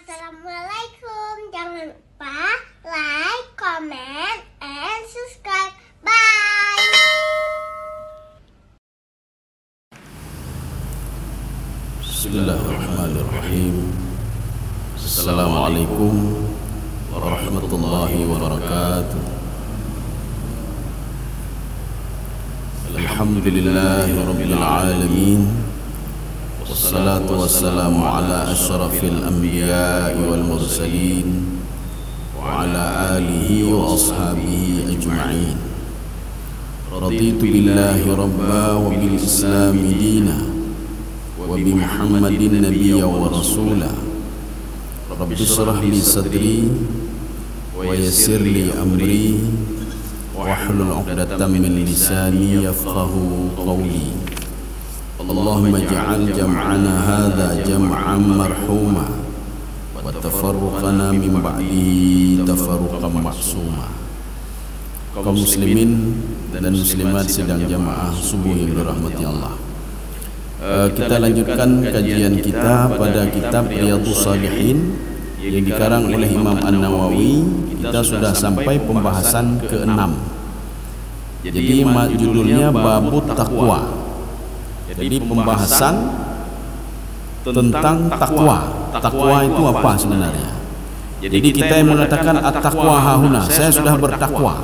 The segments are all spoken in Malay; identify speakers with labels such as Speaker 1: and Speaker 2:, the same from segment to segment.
Speaker 1: Assalamualaikum. Jangan lupa like, comment, and subscribe. Bye.
Speaker 2: Bismillahirrahmanirrahim. Assalamualaikum warahmatullahi wabarakatuh. Alhamdulillahi rabbil alamin. Wassalatu wassalamu ala asyrafil anbiya'i wal mursalin wa ala alihi wa ashabihi ajma'in. Raditu billahi rabba wa bil islami dina wa bi Muhammadin nabiyya wa rasula. Rabbi shrah li sadri wa yassir li amri wahlul 'uqdatam min lisani yafqahu qawli. Allahumma ja'al jam'ana hadha jam'an marhuma wa tafarruqana min ba'di tafarruqan maksuma. Kaum muslimin dan muslimat sidang jamaah subuh yang dirahmati Allah, kita lanjutkan kajian kita pada kitab Riyadhus Shalihin yang dikarang oleh Imam An-Nawawi. Kita sudah sampai pembahasan ke-6. Jadi judulnya Babut Taqwa. Jadi pembahasan tentang takwa. Takwa itu apa sebenarnya? Jadi kita yang mengatakan at-taqwa hahuna, saya sudah bertakwa.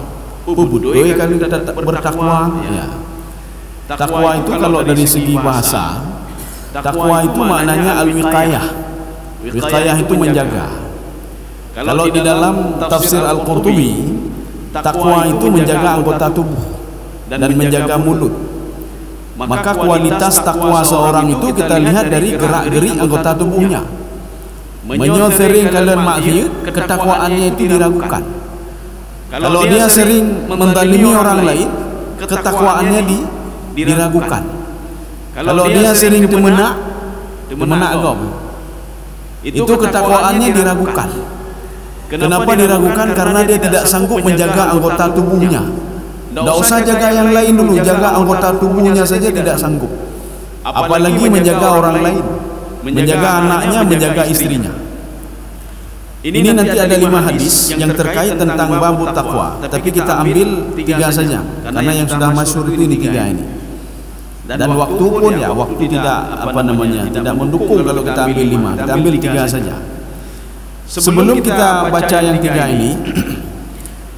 Speaker 2: Budoi kali kita bertakwa. Ya. Takwa itu kalau dari segi bahasa, takwa itu maknanya al-wiqayah. Wiqayah itu menjaga. Kalau di dalam tafsir Al-Qurtubi, takwa itu menjaga anggota tubuh dan menjaga mulut. Maka kualitas takwa seorang itu kita lihat dari gerak-gerik anggota tubuhnya. Menyering kalian maksiat, ketakwaannya itu diragukan. Kalau dia sering menzalimi orang lain, ketakwaannya diragukan. Kalau dia sering demenak agam, itu ketakwaannya diragukan. Kenapa diragukan? Karena dia tidak sanggup menjaga anggota tubuhnya. Tidak usah jaga yang lain dulu, jaga anggota tubuhnya saja tidak sanggup, apalagi menjaga orang lain, menjaga anaknya, menjaga istrinya. Ini nanti ada 5 hadis yang terkait tentang babut takwa, tapi kita ambil 3 saja karena yang sudah masyhur itu ini 3 ini. Dan waktu pun ya, waktu tidak tidak mendukung kalau kita ambil 5, kita ambil 3 saja. Sebelum kita baca yang 3 ini,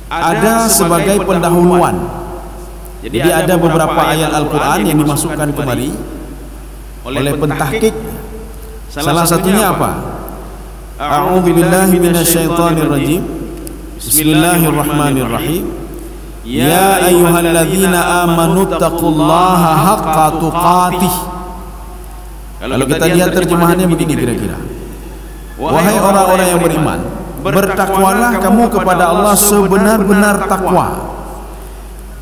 Speaker 2: ada sebagai pendahuluan. Jadi ada beberapa ayat Al-Quran yang dimasukkan kemari oleh pentahqiq. Salah satunya apa? A'udzubillahi minasyaitonirrajim. Bismillahirrahmanirrahim. Ya ayyuhalladzina amanu taqullaha haqqa tuqatih. Kalau kita lihat terjemahannya begini kira-kira. Wahai orang-orang yang beriman, bertakwalah kamu kepada Allah sebenar-benar takwa.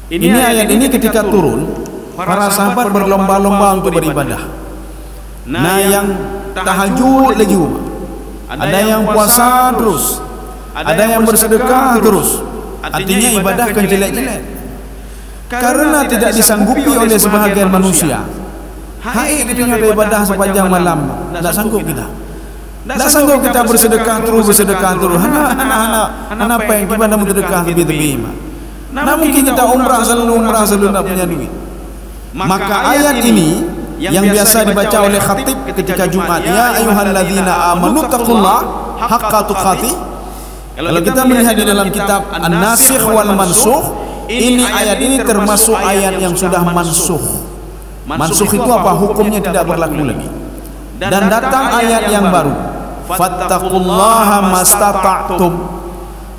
Speaker 2: Ini ayat ini ketika turun, para sahabat berlomba-lomba untuk beribadah. Nah, yang tahajud lagi, ada yang puasa terus, ada yang bersedekah terus. Artinya ibadah kan jelek-jelek, karena tidak disanggupi oleh sebahagian manusia. Hai, kita beribadah sepanjang malam, tidak sanggup kita. Tak sanggup kita bersedekah terus. Anak apa yang kita nak bersedekah tebi-tebi. Nah, mungkin kita umrah selalu nak punya duit. Maka ayat ini yang biasa dibaca oleh khatib ketika Jumat, ya ayyuhalladzina amanu taqullaha haqqa tuqatih. Kalau kita melihat di dalam kitab An-Nasikh wal Mansukh, ini ayat ini termasuk ayat yang sudah mansukh. Mansukh itu apa? Hukumnya tidak berlaku lagi. Dan datang ayat yang baru, fattaqullaha mastata'tum.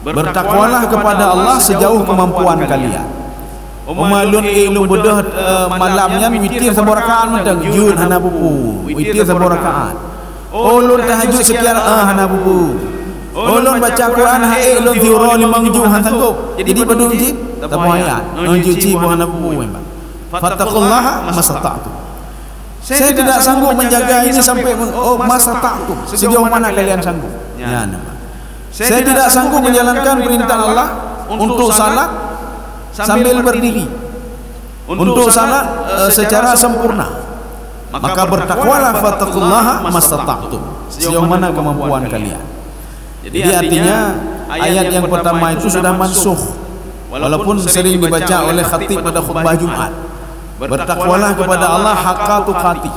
Speaker 2: Bertakwalah kepada Allah sejauh kemampuan kalian. Umalun ilmu bedah malamnya witir seborakaat mentang jun hana bubu. Witir seborakaat. Ulun tahajud sekian hana bubu. Ulun baca Quran hae ulun ziura 5 juz han sanggup. Jadi bedul ji temu ayat. Nunjuci bu hana bubu. Fattaqullaha mastata'tum. Saya tidak sanggup menjaga ini sampai masa takut. Sejauh mana kalian sanggup? Ya, saya tidak sanggup menjalankan perintah Allah untuk salat sambil berdiri, untuk salat secara sempurna. Maka bertakwalah fattaqullaha mastata'tum, sejauh mana kemampuan kalian. Jadi artinya ayat yang pertama itu sudah mansukh, walaupun sering dibaca oleh khatib pada khutbah Jumat. Bertakwalah kepada Allah haqqa tuqati.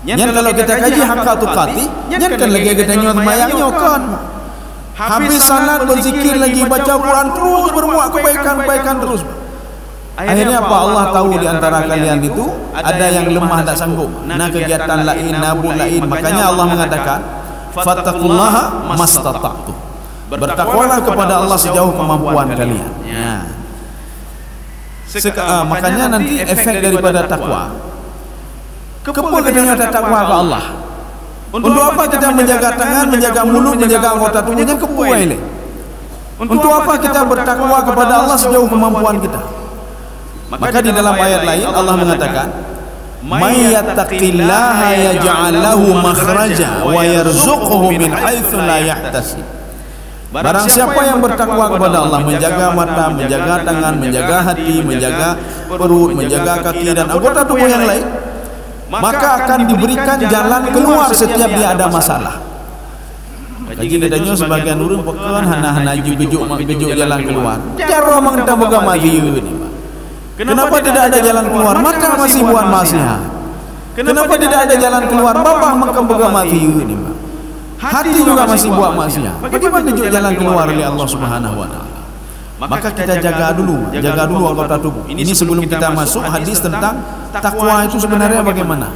Speaker 2: Nyan kalau kita kaji haqqa tuqati, nyan kan lagi kita nyot mayangnya kan. Habis salat berzikir lagi, baca Quran terus, berbuat kebaikan terus. Akhirnya apa? Allah tahu di antara kalian itu ada yang lemah tak sanggup, nah kegiatan lain, nabul lain. Makanya Allah mengatakan fattaqullaha mastata'tum. Bertakwalah kepada Allah sejauh kemampuan kalian. Makanya nanti efek daripada takwa, kepul kita ada takwa ke Allah. Untuk apa kita menjaga tangan, menjaga mulut, menjaga anggota tubuhnya? Kepul ini. Untuk apa kita bertakwa kepada Allah sejauh kemampuan kita? Maka di dalam ayat lain Allah mengatakan, "May yattaqillaha yaj'al lahu makhraja wa yarzuqhu min haitsu la yahtasib." Barang siapa yang bertakwa kepada Allah, menjaga mata, menjaga tangan, menjaga hati, menjaga perut, menjaga kaki dan anggota tubuh yang lain, maka akan diberikan jalan keluar setiap dia ada masalah. Jadi katanya sebagian orang pekan hana-hana gejuk jalan keluar. Cara mang kita boga mati ini. Kenapa tidak ada jalan keluar? Mata masih buat maksiat. Kenapa tidak ada jalan keluar? Bapak makan boga mati ini, Pak. Hati juga masih buat maksiat. Bagaimana tunjuk jalan keluar oleh Allah Subhanahu wa taala? Maka kita jaga dulu anggota tubuh. Ini sebelum kita masuk hadis tentang takwa itu sebenarnya bagaimana?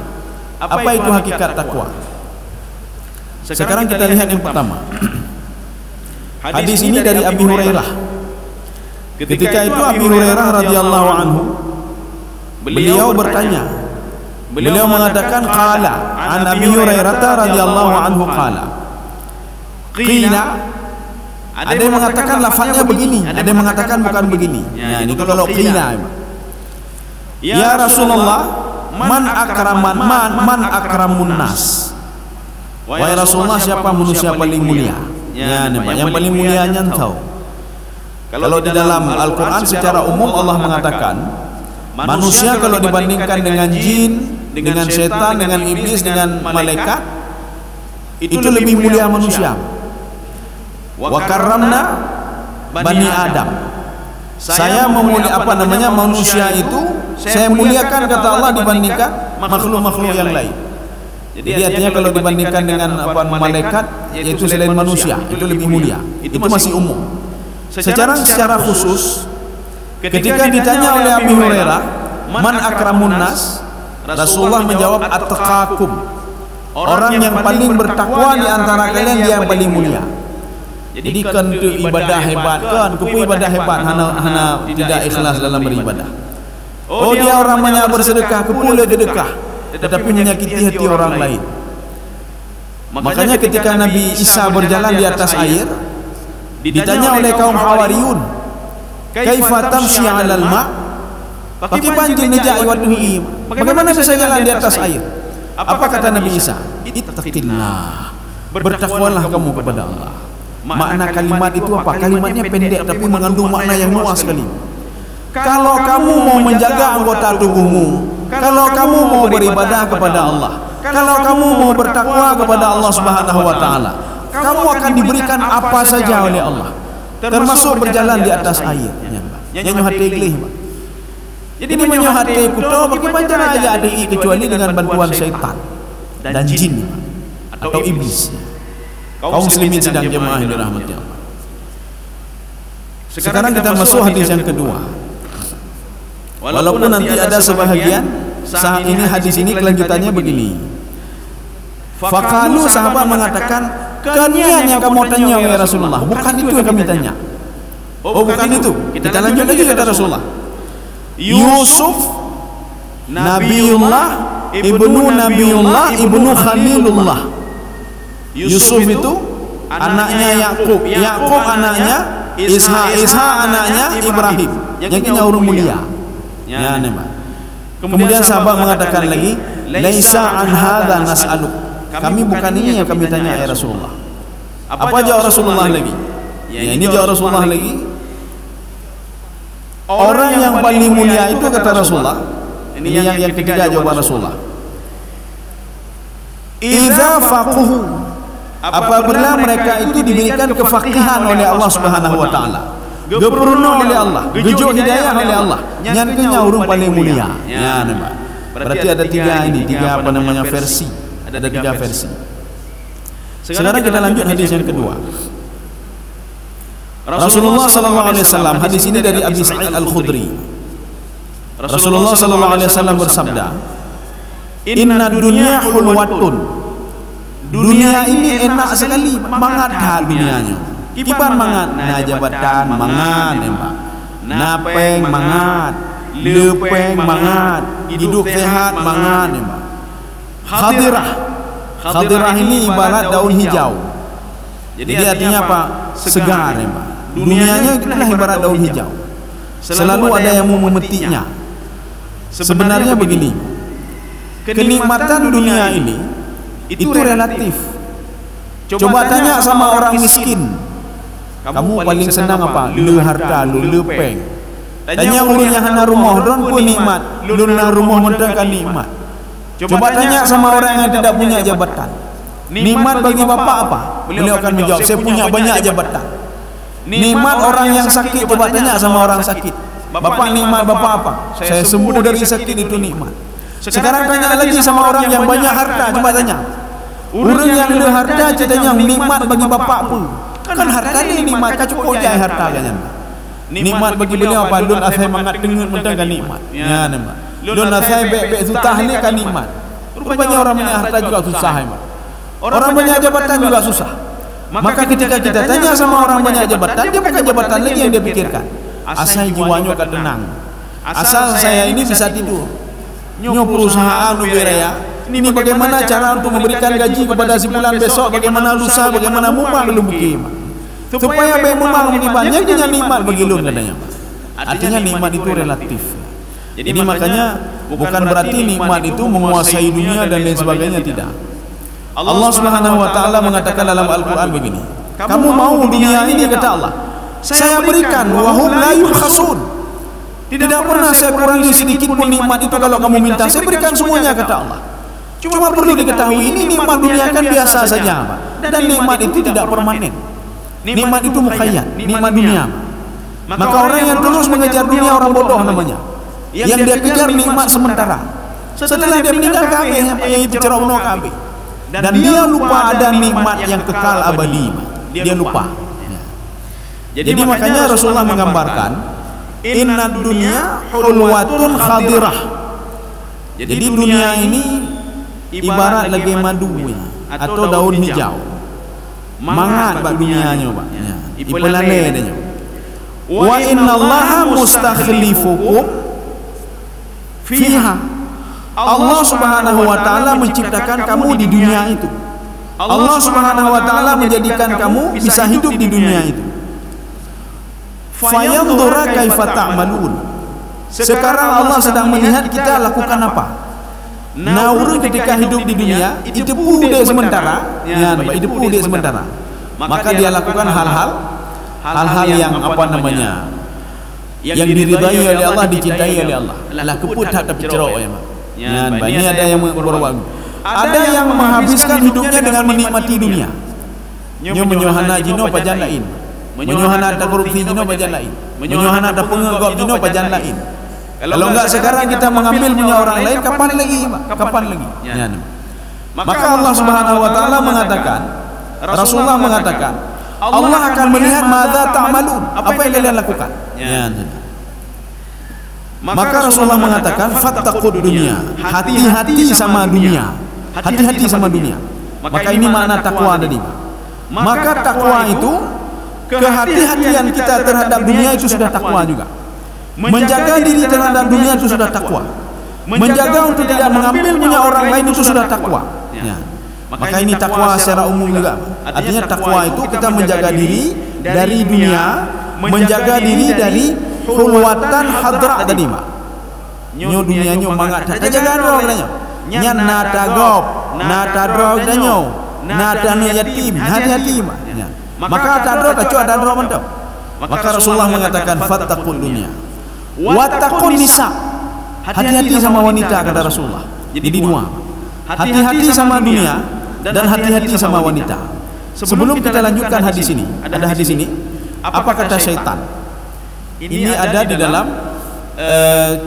Speaker 2: Apa itu hakikat takwa? Sekarang kita lihat yang pertama. Hadis ini dari Abi Hurairah. Ketika itu Abi Hurairah radhiyallahu anhu, beliau bertanya. Beliau mengatakan qala an Abi Hurairah radhiyallahu anhu qala. Qila, ada yang mengatakan lafaznya begini, ada yang mengatakan bukan begini. Nah, ini kalau qila. Ya Rasulullah, man akramun nas. Wahai Rasulullah, siapa manusia paling mulia? Ya, yang paling mulianya engkau. Kalau di dalam Al-Quran secara umum Allah mengatakan manusia kalau dibandingkan dengan jin, dengan setan, dengan iblis, dengan malaikat, itu lebih mulia manusia. Wa karramna bani Adam. Saya manusia itu saya muliakan kata Allah dibandingkan makhluk-makhluk yang lain. Jadi artinya kalau dibandingkan dengan malaikat, yaitu selain manusia, itu lebih mulia. Itu masih umum. Secara khusus, ketika ditanya oleh Abi Hurairah, man akramun nas, Rasulullah menjawab attaqakum. Orang yang paling bertakwa di antara kalian dia yang paling mulia. Jadi kan ibadah hebat kan, kupu ibadah hebat, hana tidak ikhlas dalam beribadah. Oh dia orang banyak bersedekah, kupu sedekah, tetapi menyakiti hati orang lain. Makanya ketika Nabi Isa berjalan di atas air, ditanya oleh kaum Hawariyun, kaifa tamshi 'alal ma'? Bagaimana bisa jalan di atas air? Apa kata Nabi Isa? Ittaqillah. Bertakwalah kamu kepada Allah. Makna kalimat itu apa? Kalimatnya pendek tapi mengandung makna yang luas sekali. Kalau kamu mau menjaga anggota tubuhmu, kalau kamu mau beribadah kepada Allah, kalau kamu mau bertakwa kepada Allah Subhanahu wa taala, kamu akan diberikan apa saja oleh Allah, termasuk berjalan di atas air. Yang hati gelih. Jadi menyuhati kuto bagaimana aja ada kecuali dengan bantuan syaitan dan jin atau iblis. Kaum muslimin sedang jemaah yang dirahmati Allah. Sekarang kita masuk hadis yang kedua. Walaupun nanti ada sebahagian saat ini hadis ini kelanjutannya begini. Faqalu, sahabat mengatakan, kalian yang kamu tanya oleh Rasulullah, bukan itu yang kami tanya. Oh bukan itu. Kita lanjut lagi kata Rasulullah. Yusuf Nabiullah ibnu Khalilullah. Yusuf itu anaknya Yakub, Yakub anaknya Ishak anaknya Ibrahim. Yang ini orang mulia. Ya, kemudian sahabat mengatakan lagi, laisa an hadza nas'aluk. Kami bukan ini yang kami tanya ya Rasulullah. Apa jawab Rasulullah lagi? Ya, ini jawab Rasulullah lagi. Orang yang paling mulia itu kata Rasulullah. Ini yang ketiga jawaban Rasulullah. Idza faquhu, apabila mereka itu diberikan kefaqihan oleh Allah Subhanahu wa taala, geperuno oleh Allah, gejuk hidayah oleh Allah, nyan kenya urung paling mulia. Ya, nampak. Berarti ada tiga versi. Ada tiga versi. Sekarang kita lanjut hadis yang kedua. Rasulullah sallallahu alaihi wasallam, hadis ini dari Abi Sa'id Al-Khudri. Rasulullah sallallahu alaihi wasallam bersabda, "Inna dunya hulwatun." Dunia ini enak sekali, mangat hal dunianya. Kiban mangat, na jabatan mangat, napeng mangat, lepeng mangat, hidup sehat mangat. Khadirah ini ibarat daun hijau. Jadi artinya apa? Segar. Dunianya itulah ibarat daun hijau. Selalu ada yang mau memetiknya. Sebenarnya begini, kenikmatan dunia ini itu relatif. Coba tanya sama orang miskin, kamu paling senang apa? Le harta, le peng. Tanya ulun yang hana rumah, don pun nikmat. Ulun na rumah mentang kan nikmat. Coba tanya sama orang yang tidak punya jabatan, nikmat bagi bapak apa? Beliau akan menjawab, saya punya banyak jabatan. Nikmat orang yang sakit, coba tanya sama orang sakit, bapak nikmat bapak apa? Saya sembuh dari sakit, itu nikmat. Sekarang tanya lagi sama orang yang banyak harta, coba tanya. Orang yang ada harta ceritanya nikmat bagi bapak pun. Kan harta ni nikmat, cukup je harta kan. Nikmat bagi beliau apa? Lun asai mangat dengut mentang kan nikmat. Ya nama. Lun asai bek susah ni kan nikmat. Rupanya orang punya harta juga susah emang. Orang banyak jabatan juga susah. Maka ketika kita tanya sama orang banyak jabatan, dia bukan jabatan lagi yang dia pikirkan. Asal jiwanya kan tenang. Asal saya ini bisa tidur. Nyo perusahaan raya. Ini bagaimana cara untuk memberikan gaji kepada si bulan besok, bagaimana lusa, bagaimana mumang belum bukti. Supaya baik mumang banyak dia nikmat bagi lun katanya. Artinya nikmat itu relatif. Jadi makanya bukan berarti nikmat itu menguasai dunia dan lain sebagainya, tidak. Allah Subhanahu wa taala mengatakan dalam Al-Qur'an begini, kamu mau dunia ini, kata Allah, saya berikan, wa hum la yubkhasun. Tidak pernah saya kurangi sedikit pun nikmat itu kalau kamu minta, saya berikan semuanya, kata Allah. Cuma perlu diketahui, ini nikmat dunia kan biasa saja, Pak. Dan nikmat itu tidak permanen. Nikmat itu mukhayyad, nikmat dunia. Maka orang yang terus mengejar dunia orang bodoh namanya. Yang dia kejar nikmat sementara. Setelah dia meninggal kabeh, yang itu cerono kabeh. Dan dia lupa ada nikmat yang kekal abadi. Dia lupa. Jadi makanya Rasulullah menggambarkan, inna dunya hulwatun khadirah. Jadi dunia ini ibarat lagi madu atau daun hijau. Mangat bak dunianya, Pak. Ipelane dia. Wa innallaha mustakhlifukum fiha. Allah Subhanahu wa taala menciptakan kamu di dunia itu. Allah Subhanahu wa taala menjadikan kamu bisa hidup di dunia itu. Fayanzura kaifa ta'malun. Sekarang Allah sedang melihat kita lakukan apa. Nah, urut ketika hidup di dunia itu pudek sementara, ya, itu pudek sementara. Maka dia lakukan hal-hal yang apa namanya, yang diridai oleh Allah, dicintai oleh Allah. Lah keput tapi cerok ya, Pak. Ya, banyak ada yang berwag. Ada yang menghabiskan hidupnya dengan menikmati dunia. Nyo menyohana jino pajan lain. Menyohana ada korupsi jino pajan lain. Menyohana ada penggok jino pajan lain. Kalau enggak sekarang kita mengambil punya orang lain, kapan lagi, Pak? Kapan lagi? Ya. Maka Allah Subhanahu wa taala mengatakan, Rasulullah mengatakan, Allah akan melihat madza ta'malun, apa yang kalian lakukan. Ya. Maka Rasulullah mengatakan, fattaqud dunya, hati-hati sama dunia. Hati-hati sama dunia. Maka ini makna takwa tadi. Maka takwa itu kehati-hatian kita terhadap dunia itu sudah takwa juga. Menjaga diri terhadap dunia itu sudah takwa. Menjaga untuk tidak mengambil punya orang lain itu sudah takwa. Ya. Maka ini takwa secara umum juga. Artinya takwa itu kita menjaga diri dari dunia, menjaga diri dari hulwatan hadrak tadi, Mak. Nyo dunia nyo mangat. Jaga orang lainnya. Nyan nata gop, nata drog danyo, nata no yatim, hati-hati, Mak. Maka ada drog kecuali ada drog mentau. Maka Rasulullah mengatakan fattaqul dunya. Wattaqun nisa. Hati-hati sama wanita, kata Rasulullah. Jadi dua. Hati-hati sama dunia dan hati-hati sama wanita. Sebelum kita lanjutkan hadis ini, ada hadis ini. Apa kata syaitan? Ini ada di dalam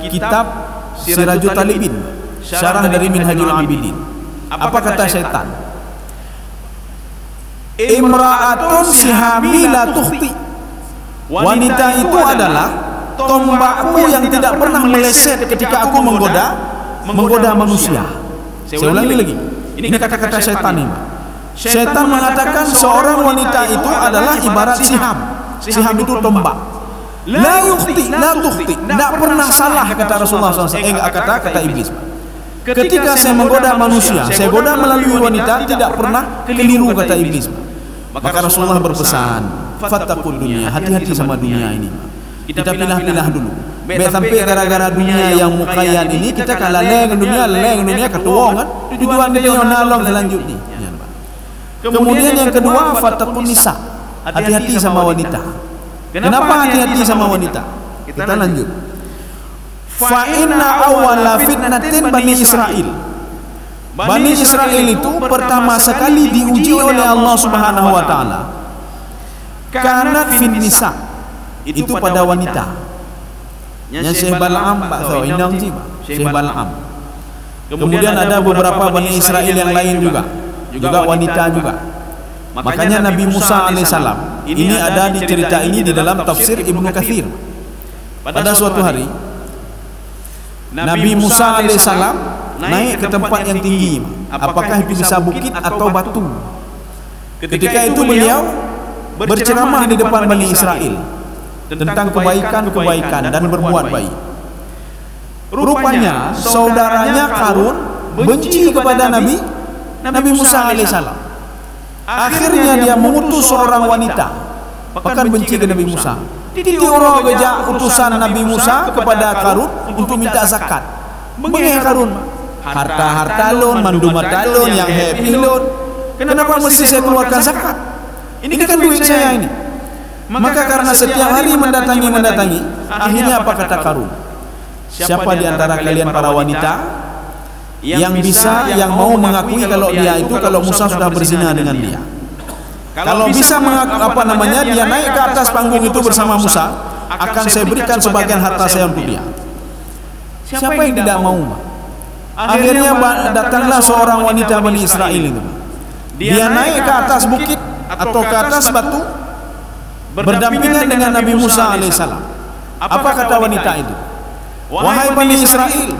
Speaker 2: kitab Sirajul Talibin, syarah dari Minhajul Abidin. Apa kata syaitan? Imra'atun sihami la tukhti. Wanita itu adalah tombakku yang tidak pernah meleset ketika aku menggoda manusia. Saya ulangi lagi. Ini kata-kata syaitan ini. Syaitan mengatakan seorang wanita itu adalah ibarat siham. Siham itu tombak. La yukhti, la tukhti. Tidak pernah salah kata Rasulullah SAW. Kata iblis. Ketika saya menggoda manusia, saya goda melalui wanita, tidak pernah keliru kata iblis. Maka Rasulullah berpesan, fattaqud dunia, hati-hati sama dunia ini. Kita pilah-pilah dulu. Biar sampai gara-gara dunia yang mukayan ini kita kan leleng dunia ketuang kan. Tujuan dia yang nalong selanjutnya. Kemudian yang kedua, fattaqun nisa, hati-hati sama wanita. Kenapa hati-hati sama wanita? Kita lanjut. Fa inna awwala fitnatin Bani Israil. Bani Israel itu pertama sekali diuji oleh Allah Subhanahu wa taala. Karena fin nisa, itu pada wanita. Yang Syekh Bal'am Pak tahu indang sih Pak. Syekh Bal'am. Kemudian ada beberapa Bani Israel yang lain juga wanita juga. Makanya Nabi Musa alaihissalam, ini ada di cerita ini di dalam tafsir Ibnu Katsir. Pada suatu hari Nabi Musa alaihissalam naik ke tempat yang tinggi. Apakah itu bisa bukit atau batu? Ketika itu beliau berceramah di depan Bani Israel tentang kebaikan dan berbuat baik. Rupanya saudaranya Qarun benci kepada Nabi Musa alaihissalam. Akhirnya dia mengutus seorang wanita, bahkan benci ke Nabi Musa. Ditiro gejak utusan Nabi Musa kepada Qarun untuk minta zakat. Bengeh Qarun, harta lon, mandu mata lon, yang happy lon. Kenapa mesti saya keluarkan zakat? Ini kan duit saya ini. Maka karena setiap hari mendatangi, akhirnya apa kata Qarun? Siapa di antara kalian para wanita yang mau mengakui kalau Musa sudah berzina dengan dia? Kalau bisa dia naik ke atas panggung itu bersama Musa, akan saya berikan sebagian harta saya untuk dia. Siapa yang tidak mau? Akhirnya datanglah seorang wanita Bani Israel itu. Dia naik ke atas bukit atau ke atas batu, berdampingan dengan Nabi Musa alaihissalam. Apa kata wanita itu? Wahai Bani Israel,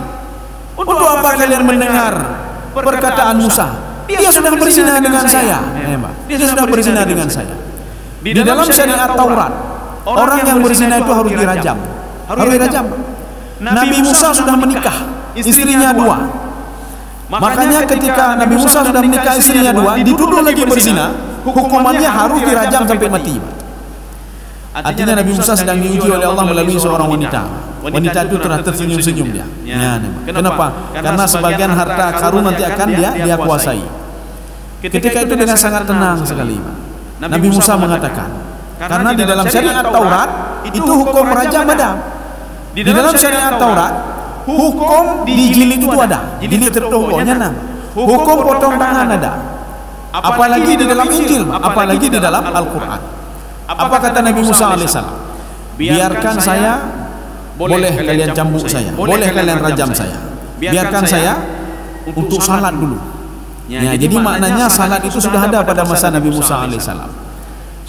Speaker 2: untuk apa kalian mendengar perkataan Musa? Dia sudah berzina dengan saya. Dia sudah berzina dengan saya. Di dalam syariat Taurat, orang yang berzina itu harus dirajam. Nabi Musa sudah menikah, istrinya 2. Makanya ketika Nabi Musa sudah menikah istrinya 2, dituduh lagi berzina, hukumannya harus dirajam sampai mati. Artinya Nabi Musa sedang diuji oleh Allah melalui seorang wanita. Wanita itu telah tersenyum-senyum dia. Kenapa? Karena sebagian harta Qarun nanti akan dia kuasai. Ketika itu dengan sangat tenang sekali Nabi Musa mengatakan, karena di dalam syariat Taurat itu hukum rajam ada. Di dalam syariat Taurat hukum dijilid itu ada, jilid tertunggunya hukum potong tangan ada. Apalagi di dalam Injil, apalagi di dalam Al-Quran. Apa kata Nabi Musa alaihissalam? Biarkan saya, boleh kalian cambuk saya, boleh kalian rajam saya, biarkan saya untuk salat dulu. Jadi maknanya salat itu sudah ada pada masa Nabi Musa alaihissalam,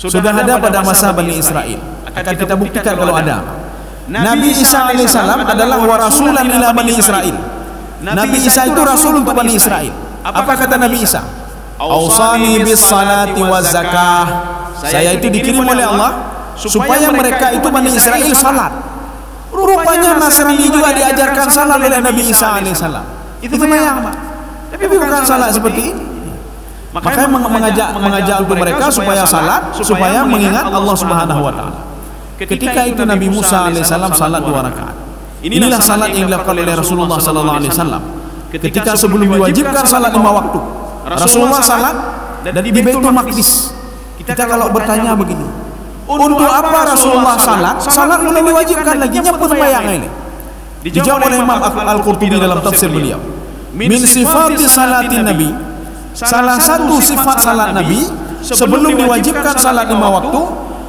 Speaker 2: sudah ada pada masa Bani Israel. Akan kita buktikan kalau ada. Nabi Isa alaihissalam adalah warasulan ila Bani Israel. Nabi Isa itu rasul untuk Bani Israel. Apa kata Nabi Isa? Ausani bis salati waz zakah. Saya itu dikirim oleh Allah supaya mereka itu Bani Israel salat. Rupanya Nasrani juga diajarkan salat oleh Nabi Isa alaihissalam. Itu memang, tapi bukan salat seperti ini. Makanya mengajak untuk mereka supaya salat, supaya mengingat Allah Subhanahu wa taala. Ketika itu Nabi Musa alaihissalam salat 2 rakaat. Inilah salat yang dilakukan oleh Rasulullah sallallahu alaihi wasallam. Ketika sebelum diwajibkan salat 5 waktu, Rasulullah salat di Baitul Maqdis. Kita kalau bertanya begini, untuk apa Rasulullah salat? Salat belum diwajibkan lagi, nyapa sembahyang ini. Dijawab oleh Imam Al-Qurtubi dalam tafsir beliau. Min sifati salatin Nabi, salah satu sifat salat Nabi, sebelum diwajibkan salat 5 waktu,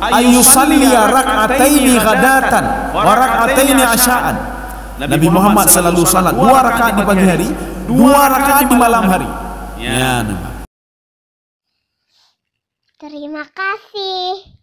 Speaker 2: ayusalliya rak'ataini ghadatan wa rak'ataini asya'an. Nabi Muhammad selalu salat 2 rakaat di pagi hari, 2 rakaat di malam hari. Ya, nampak.
Speaker 1: Terima kasih.